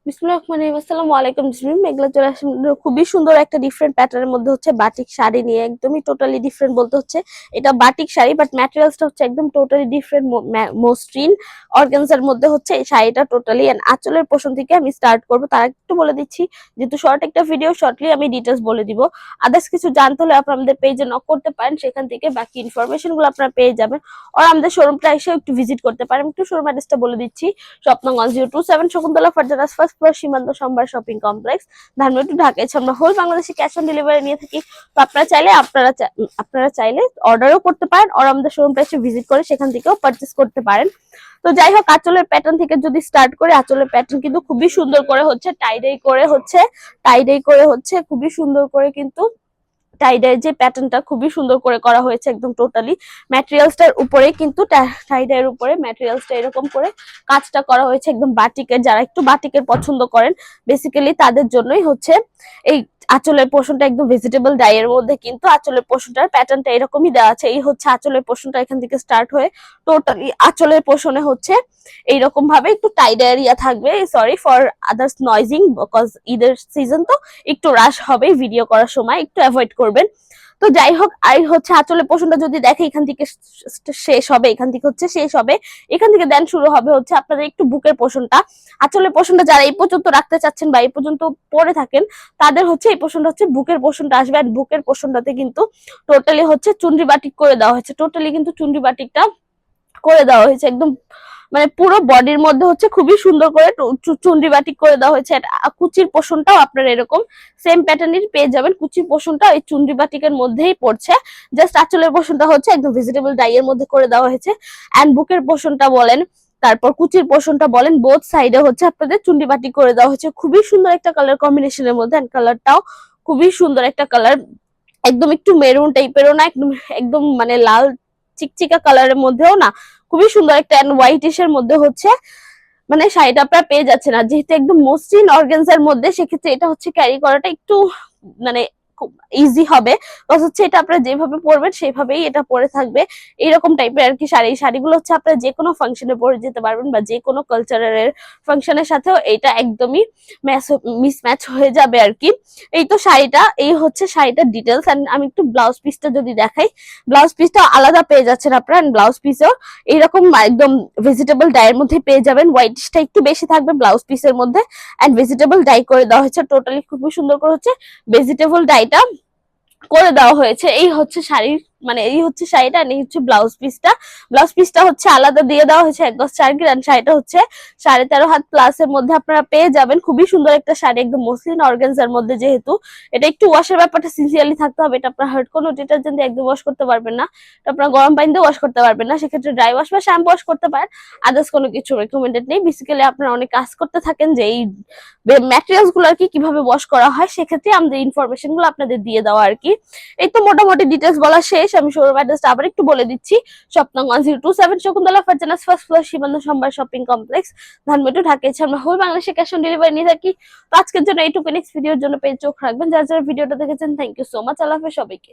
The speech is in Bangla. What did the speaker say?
বিসমিল্লাহির রহমানির রহিম। আসসালামু আলাইকুম। মেঘলা চলে আসলাম খুবই সুন্দর একটা ডিফারেন্ট প্যাটার্নের মধ্যে হচ্ছে বাটিক শাড়ি নিয়ে, একদমই টোটালি ডিফারেন্ট বলতে হচ্ছে এটা বাটিক শাড়ি, বাট ম্যাটেরিয়ালসটা হচ্ছে একদম টোটালি ডিফারেন্ট, মসৃণ অর্গানজার মধ্যে হচ্ছে এই শাড়িটা টোটালি। এন্ড আঁচলের পোর্শন থেকে আমি স্টার্ট করব, তার আগে একটু বলে দিচ্ছি যেহেতু শর্ট একটা ভিডিও, শর্টলি আমি ডিটেলস বলে দিব। আদার্স কিছু জানতে হলে আপনারা আমাদের পেজে নক করতে পারেন, সেখান থেকে বাকি ইনফরমেশন গুলো আপনারা পেয়ে যাবেন। আর আমাদের শোরুমটা এসে একটু ভিজিট করতে পারেন। একটু শোরুম অ্যাড্রেসটা বলে দিচ্ছি। স্বপ্ন 1027 শকুন্তলা ফারজানাস ফার্স্ট ফ্লোর, সীমান্ত সম্ভার শপিং কমপ্লেক্স, ধানমন্ডি, ঢাকা। আমরা হোল বাংলাদেশে ক্যাশ অন ডেলিভারি নিয়ে থাকি। তো আপনারা চাইলে অর্ডারও করতে পারেন, আর আমাদের শোরুমটা এসে ভিজিট করে সেখান থেকেও পারচেজ করতে পারেন। তো যাই হোক, আঁচলের প্যাটার্ন থেকে যদি স্টার্ট করে, আঁচলের প্যাটার্ন কিন্তু খুবই সুন্দর করে হচ্ছে টাইডাই করে হচ্ছে খুবই সুন্দর করে কিন্তু টাইডাই যে প্যাটার্নটা খুবই সুন্দর করে করা হয়েছে, একদম টোটালি ম্যাটেরিয়ালসটার উপরে কিন্তু টাইডাইয়ের উপরে ম্যাটেরিয়ালসটা এরকম করে কাজটা করা হয়েছে একদম বাটিকের। যারা একটু বাটিকের পছন্দ করেন বেসিক্যালি তাদের জন্যই হচ্ছে এই আঁচলের পোর্শনটা একদম ভেজিটেবল ডাইয়ের মধ্যে, কিন্তু আঁচলের পোর্শনটার প্যাটার্নটা এরকমই দেওয়া আছে। এই হচ্ছে আঁচলের পোর্শনটা, এখান থেকে স্টার্ট হয়ে টোটালি আঁচলের পোর্শনে হচ্ছে এইরকম ভাবে একটু টাইড এরিয়া থাকবে। সরি ফর আদার্স নয়েজিং, বিকজ ঈদের সিজন তো একটু রাশ হবে ভিডিও করার সময়, একটু অ্যাভয়েড করবেন। তো যাই হোক, আর হচ্ছে আঁচলের পোর্শনটা যদি দেখে এখান থেকে শেষ হবে, এখান থেকে হচ্ছে শেষ হবে, এখান থেকে দেন শুরু হবে হচ্ছে আপনাদের একটু বুকের পোর্শনটা। আঁচলের পোর্শনটা যারা এই পর্যন্ত রাখতে চাচ্ছেন বা এই পর্যন্ত পরে থাকেন, তাদের হচ্ছে এই পোর্শনটা হচ্ছে বুকের পোর্শনটা আসবে। আর বুকের পোর্শনটাতে কিন্তু টোটালি হচ্ছে চুনরি বাটিক করে দেওয়া হয়েছে, টোটালি কিন্তু চুনরি বাটিকটা করে দেওয়া হয়েছে একদম, মানে পুরো বডির মধ্যে হচ্ছে খুবই সুন্দর করে চুনরি বাটিক করে দেওয়া হয়েছে। কুচির পোর্শনটাও আপনারা এরকম সেম প্যাটার্নের পেয়ে যাবেন। কুচির পোর্শনটা এই চুনরি বাটিকের মধ্যেই পড়ছে, জাস্ট আঁচলের পোর্শনটা হচ্ছে একদম ভেজিটেবল ডাইয়ের মধ্যে করে দেওয়া হয়েছে। এন্ড বুকের পোর্শনটা বলেন, তারপর কুচির পোর্শনটা বলেন, বোথ সাইডে হচ্ছে আপনাদের চুনরি বাটিক করে দেওয়া হয়েছে। খুবই সুন্দর একটা কালার কম্বিনেশনের মধ্যে, এন্ড কালারটাও খুবই সুন্দর একটা কালার, একদম একটু মেরুন টাইপেরও না, একদম একদম মানে লাল চিকচিকা কালারের মধ্যেও না, খুবই সুন্দর একটা হোয়াইটিশ এর মধ্যে হচ্ছে মানে শাড়িটা আপনারা পেয়ে যাচ্ছেন। আর যেহেতু একদম মসৃণ অর্গানজার মধ্যে, সেক্ষেত্রে এটা হচ্ছে ক্যারি করাটা একটু মানে খুব ইজি হবে, বিকজ হচ্ছে এটা আপনারা যেভাবে পরবেন সেইভাবেই এটা পরে থাকবে, এইরকম টাইপের আর কি শাড়ি। শাড়িগুলো হচ্ছে আপনারা যে কোনো ফাংশনে পরে যেতে পারবেন, বা যে কোনো কালচারের ফাংশনের সাথেও এটা একদমই মিসম্যাচ হয়ে যাবে আর কি। এই তো শাড়িটা, এই হচ্ছে শাড়িটার ডিটেলস। এন্ড আমি একটু ব্লাউজ পিসটা যদি দেখাই, ব্লাউজ পিসটা আলাদা পেয়ে যাচ্ছেন আপনারা। ব্লাউজ পিসও এইরকম একদম ভেজিটেবল ডাইয়ের মধ্যে পেয়ে যাবেন, হোয়াইটটা একটু বেশি থাকবে ব্লাউজ পিসের মধ্যে। এন্ড ভেজিটেবল ডাই করে দেওয়া হয়েছে, টোটালি খুবই সুন্দর করে হচ্ছে ভেজিটেবল ডাইটা করে দেওয়া হয়েছে। এই হচ্ছে শাড়ির মানে এই হচ্ছে শাড়িটা, আর এই হচ্ছে ব্লাউজ পিসটা হচ্ছে আলাদা দিয়ে দেওয়া হয়েছে 1 গজ 4 গ্রাম। শাড়িটা হচ্ছে 13.5 হাত প্লাস এর মধ্যে আপনারা পেয়ে যাবেন। খুবই সুন্দর একটা শাড়ি, একদম মসলিন অর্গানজার মধ্যে। যেহেতু এটা একটু ওয়াশের ব্যাপারটা সিনসিয়ারলি থাকতে হবে, এটা আপনার হার্ড কোনো ডিটারজেন্ট দিয়ে একদম ওয়াশ করতে পারবেন না, এটা আপনার গরম পানি দিয়ে ওয়াশ করতে পারবেন না, সেক্ষেত্রে ড্রাই ওয়াশ বা শ্যাম্পু ওয়াশ করতে পারেন। আদার্স কোনো কিছু রেকমেন্ডেড নেই। বেসিক্যালি আপনারা অনেক কাজ করতে থাকেন যে এই ম্যাটেরিয়ালস গুলো আর কি কিভাবে ওয়াশ করা হয়, সেক্ষেত্রে আমাদের ইনফরমেশন গুলো আপনাদের দিয়ে দেওয়া আর কি। এই তো মোটামুটি ডিটেলস বলা শেষ। আমি শোরুম অ্যাড্রেসটা আবার একটু বলে দিচ্ছি। স্বপ্ন 1027 শকুন্তলা ফারজানাস ফার্স্ট ফ্লোর, সীমান্ত সম্ভার শপিং কমপ্লেক্স, ধানমন্ডি, ঢাকা। আমরা হোল বাংলাদেশে ক্যাশ অন ডেলিভারি নিয়ে থাকি। তো আজকের জন্য এইটুকু, নেক্সট ভিডিওর জন্য পেজ চোখ রাখবেন। যারা যারা ভিডিওটা দেখেছেন, থ্যাংক ইউ সো মাচ। আল্লাহ হাফেজ সবাইকে।